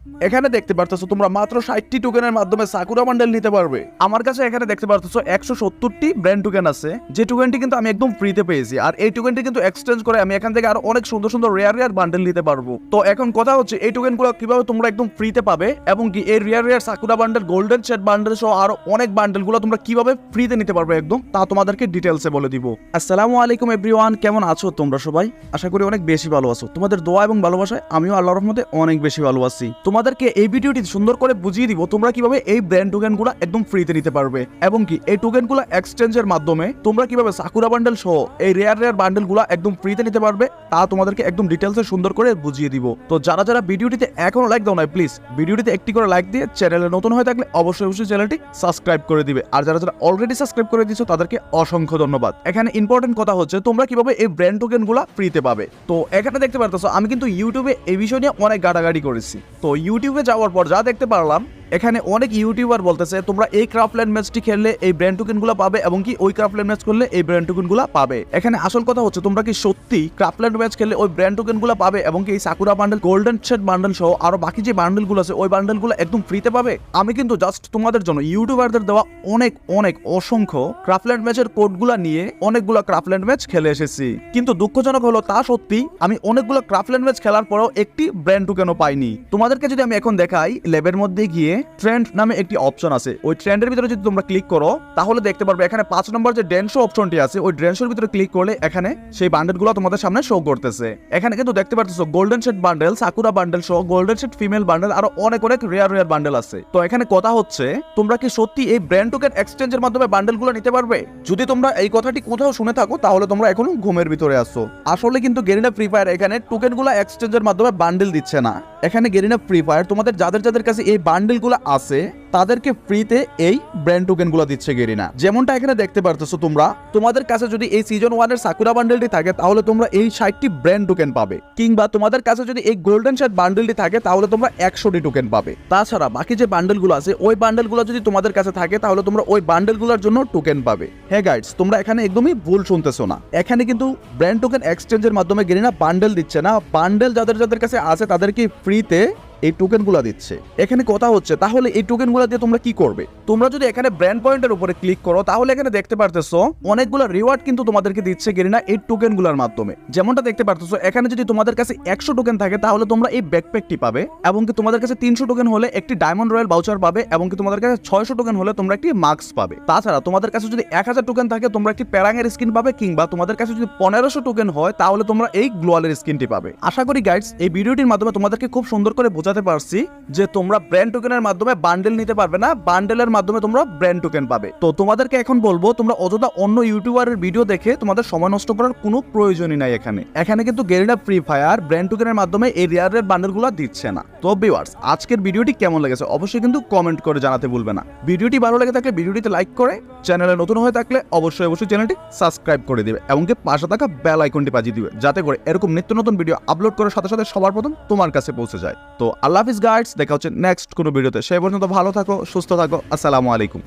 এখানে দেখতে পারতেছো তোমরা মাত্র 60টি টোকেনের মাধ্যমে সাকুরা বান্ডেল নিতে পারবে। আমার কাছে এখানে দেখতে পারতেছো 170টি ব্র্যান্ড টোকেন আছে, যে টোকেনটি কিন্তু আমি একদম ফ্রিতে পেয়েছি। আর এই টোকেনটি কিন্তু এক্সচেঞ্জ করে আমি এখান থেকে আরো অনেক সুন্দর সুন্দর রেয়ার বান্ডেল নিতে পারবো। তো এখন কথা হচ্ছে এই টোকেনগুলো কিভাবে তোমরা একদম ফ্রিতে পাবে, এবং কি এই rare sakura bundle, golden set bundle সহ আরো অনেক বান্ডেলগুলো তোমরা কিভাবে ফ্রিতে নিতে পারবে একদম, তা তোমাদেরকে ডিটেইলসে বলে দিব। আসসালামু আলাইকুম এভরিওয়ান, কেমন আছো তোমরা সবাই? আশা করি অনেক বেশি ভালো আছো। তোমাদের দোয়া এবং ভালোবাসায় আমিও আল্লাহর রহমতে অনেক বেশি ভালো আছি। তোমাদেরকে এই ভিডিওটি সুন্দর করে বুঝিয়ে দিব তোমরা কিভাবে এই ব্র্যান্ড টোকেনগুলো একদম ফ্রিতে নিতে পারবে, এবং কি এই টোকেনগুলো এক্সচেঞ্জের মাধ্যমে তোমরা কিভাবে সাকুরা বান্ডেল সহ এই রেয়ার বান্ডেলগুলো একদম ফ্রিতে নিতে পারবে, তা তোমাদেরকে একদম ডিটেইলসে সুন্দর করে বুঝিয়ে দিব। তো যারা যারা ভিডিওটিতে এখনো লাইক দাও না, প্লিজ ভিডিওটিতে একটি করে লাইক দিয়ে চ্যানেলে নতুন হয়ে থাকলে অবশ্যই চ্যানেলটি সাবস্ক্রাইব করে দিবে। আর যারা যারা অলরেডি সাবস্ক্রাইব করে দিয়েছো তাদেরকে অসংখ্য ধন্যবাদ। এখানে ইম্পর্টেন্ট কথা হচ্ছে তোমরা কিভাবে এই ব্র্যান্ড টোকেনগুলো ফ্রিতে পাবে। তো এখানে দেখতে পারতেছো আমি কিন্তু ইউটিউবে এই বিষয় নিয়ে অনেক গাড়াগাড়ি করেছি। তো ইউটিউবে যাওয়ার পর যা দেখতে পারলাম, এখানে অনেক ইউটিউবার বলতেছে তোমরা এই ক্রাফটল্যান্ড ম্যাচটি খেললে এই ব্র্যান্ড টোকেনগুলো পাবে, এবং কি ওই ক্রাফটল্যান্ড ম্যাচ করলে এই ব্র্যান্ড টোকেনগুলো পাবে। এখানে আসল কথা হচ্ছে তোমরা কি সত্যি ক্রাফটল্যান্ড ম্যাচ খেললে ওই ব্র্যান্ড টোকেনগুলো পাবে, এবং কি এই sakura bundle, golden set bundle সহ আরো বাকি যে বান্ডেলগুলো আছে ওই বান্ডেলগুলো একদম ফ্রিতে পাবে? আমি কিন্তু জাস্ট তোমাদের জন্য ইউটিউবারদের দেওয়া অনেক অসংখ্য ক্রাফটল্যান্ড ম্যাচের কোডগুলো নিয়ে অনেকগুলো ক্রাফটল্যান্ড ম্যাচ খেলে এসেছি। কিন্তু দুঃখজনক হলো তা সত্যি আমি অনেকগুলো ক্রাফটল্যান্ড ম্যাচ খেলার পরেও একটি ব্র্যান্ড টোকেনও পাইনি। তোমাদেরকে যদি আমি এখন দেখাই, ল্যাবের মধ্যে গিয়ে ট্রেন্ড নামে একটি অপশন আছে, ওই ট্রেন্ডের ভিতরে যদি তোমরা ক্লিক করো তাহলে দেখতে পারবে এখানে 5 নম্বর যে ড্যান্সো অপশনটি আছে, ওই ড্যান্সোর ভিতরে ক্লিক করলে এখানে সেই বান্ডেলগুলো তোমাদের সামনে শো করতেছে। এখানে কিন্তু দেখতে পারতেছো golden set bundle, sakura bundle সহ গোল্ডেন সেট ফিমেল বান্ডেল আরো অনেক রেয়ার বান্ডেল আছে। তো এখানে কথা হচ্ছে তোমরা কি সত্যি এই ব্র্যান্ড টোকেন এক্সচেঞ্জের মাধ্যমে বান্ডেলগুলো নিতে পারবে? যদি তোমরা এই কথাটি কোথাও শুনে থাকো তাহলে তোমরা এখনো ঘুমের ভিতরে আসো। আসলে কিন্তু গেরিনা ফ্রি ফায়ার এখানে টোকেনগুলো এক্সচেঞ্জের মাধ্যমে বান্ডেল দিচ্ছে না। এখানে গেরিনা ফ্রি ফায়ার তোমাদের যাদের কাছে এই বান্ডেলগুলো আছে তাদেরকে ফ্রিতে এই ব্র্যান্ড টোকেনগুলো দিচ্ছে গেরিনা। যেমনটা এখানে দেখতে পারতেছো তোমরা, তোমাদের কাছে যদি এই সিজন 1 এর সাকুরা বান্ডেলটি থাকে তাহলে তোমরা এই 60টি ব্র্যান্ড টোকেন পাবে, কিংবা তোমাদের কাছে যদি এই গোল্ডেন সেট বান্ডেলটি থাকে তাহলে তোমরা 100টি টোকেন পাবে। তাছাড়া বাকি যে বান্ডেলগুলো আছে ওই বান্ডেলগুলো যদি তোমাদের কাছে থাকে তাহলে তোমরা ওই বান্ডেলগুলোর জন্য টোকেন পাবে। হ্যাঁ গাইডস, তোমরা এখানে একদমই ভুল শুনতেছো না। এখানে কিন্তু ব্র্যান্ড টোকেন এক্সচেঞ্জের মাধ্যমে গেরিনা বান্ডেল দিচ্ছে না, বান্ডেল যাদের কাছে আছে তাদেরকে ফ্রিতে এই টোকেনগুলো দিচ্ছে। এখানে কথা হচ্ছে তাহলে এই টোকেনগুলো দিয়ে তোমরা কি করবে? তোমরা যদি এখানে ব্র্যান্ড পয়েন্টের উপরে ক্লিক করো তাহলে এখানে দেখতে পারতেছো অনেকগুলো রিওয়ার্ড কিন্তু তোমাদেরকে দিচ্ছে গেরিনা এই টোকেনগুলোর মাধ্যমে। যেমনটা দেখতে পারতেছো এখানে যদি তোমাদের কাছে 100 টোকেন থাকে তাহলে তোমরা এই ব্যাকপ্যাকটি পাবে, এবং কি তোমাদের কাছে 300 টোকেন হলে একটি ডায়মন্ড রয়্যাল ভাউচার পাবে, এবং কি তোমাদের কাছে 600 টোকেন হলে তোমরা একটি মাস্ক পাবে। তাছাড়া তোমাদের কাছে যদি 1000 টোকেন থাকে তোমরা একটি প্যারাঙের স্কিন পাবে, কিংবা তোমাদের কাছে যদি 1500 টোকেন হয় তাহলে তোমরা এই গ্লোয়ালের স্কিনটি পাবে। আশা করি গাইডস এই ভিডিওটির মাধ্যমে তোমাদেরকে খুব সুন্দর করে বোঝাতে পারছি যে তোমরা ব্র্যান্ড টোকেনের মাধ্যমে বান্ডেল নিতে পারবে না, বান্ডেলের মাধ্যমে তোমরা ব্র্যান্ড টোকেন পাবে। তো তোমাদেরকে এখন বলবো তোমরা অযথা অন্য ইউটিউবারের ভিডিও দেখে তোমাদের সময় নষ্ট করার কোনো প্রয়োজনই নাই। এখানে কিন্তু গেরিনা ফ্রি ফায়ার ব্র্যান্ড টোকেনের মাধ্যমে এই রেয়ার বান্ডেলগুলো দিচ্ছে না। তো ভিউয়ার্স, আজকের ভিডিওটি কেমন লেগেছে অবশ্যই কিন্তু কমেন্ট করে জানাতে ভুলবে না। ভিডিওটি ভালো লেগে থাকলে ভিডিওটিতে লাইক করে, চ্যানেলে নতুন হয়ে থাকলে অবশ্যই চ্যানেলটি সাবস্ক্রাইব করে দিবে, এবং কি পাশে থাকা বেল আইকনটি বাজিয়ে দিবে, যাতে করে এরকম নিত্য নতুন ভিডিও আপলোড করার সাথে সাথে সবার প্রথম তোমার কাছে পৌঁছে যায়। তো আল্লাহ হাফিজ গাইডস, দেখা হচ্ছে নেক্সট কোনো ভিডিওতে। সেই পর্যন্ত ভালো থাকো, সুস্থ থাকো, আসসালামু আলাইকুম।